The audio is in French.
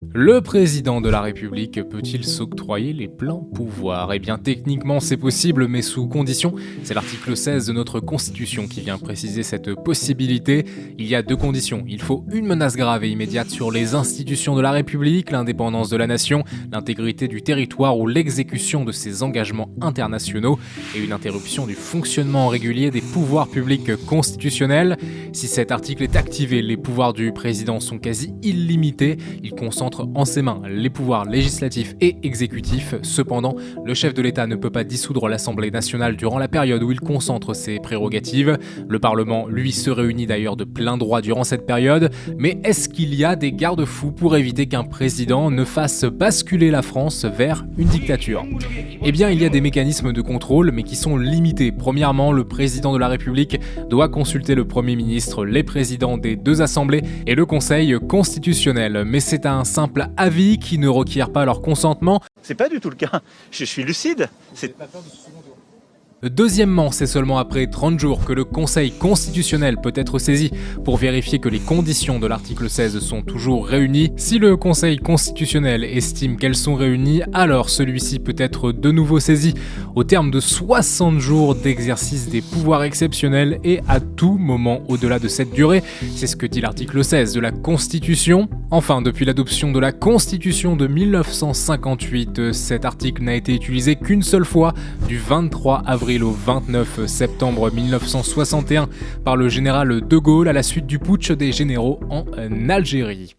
Le président de la République peut-il s'octroyer les pleins pouvoirs? Eh bien, techniquement, c'est possible, mais sous condition. C'est l'article 16 de notre Constitution qui vient préciser cette possibilité. Il y a deux conditions. Il faut une menace grave et immédiate sur les institutions de la République, l'indépendance de la nation, l'intégrité du territoire ou l'exécution de ses engagements internationaux et une interruption du fonctionnement régulier des pouvoirs publics constitutionnels. Si cet article est activé, les pouvoirs du président sont quasi illimités. Il concentre en ses mains les pouvoirs législatifs et exécutifs. Cependant, le chef de l'État ne peut pas dissoudre l'Assemblée nationale durant la période où il concentre ses prérogatives. Le Parlement, lui, se réunit d'ailleurs de plein droit durant cette période. Mais est-ce qu'il y a des garde-fous pour éviter qu'un président ne fasse basculer la France vers une dictature? Eh bien, il y a des mécanismes de contrôle, mais qui sont limités. Premièrement, le président de la République doit consulter le Premier ministre, les présidents des deux assemblées et le Conseil constitutionnel. Mais c'est un simple avis qui ne requiert pas leur consentement. C'est pas du tout le cas. Je suis lucide. Deuxièmement, c'est seulement après 30 jours que le Conseil constitutionnel peut être saisi pour vérifier que les conditions de l'article 16 sont toujours réunies. Si le Conseil constitutionnel estime qu'elles sont réunies, alors celui-ci peut être de nouveau saisi au terme de 60 jours d'exercice des pouvoirs exceptionnels et à tout moment au-delà de cette durée. C'est ce que dit l'article 16 de la Constitution. Enfin, depuis l'adoption de la Constitution de 1958, cet article n'a été utilisé qu'une seule fois, du 23 avril au 29 septembre 1961 par le général de Gaulle à la suite du putsch des généraux en Algérie.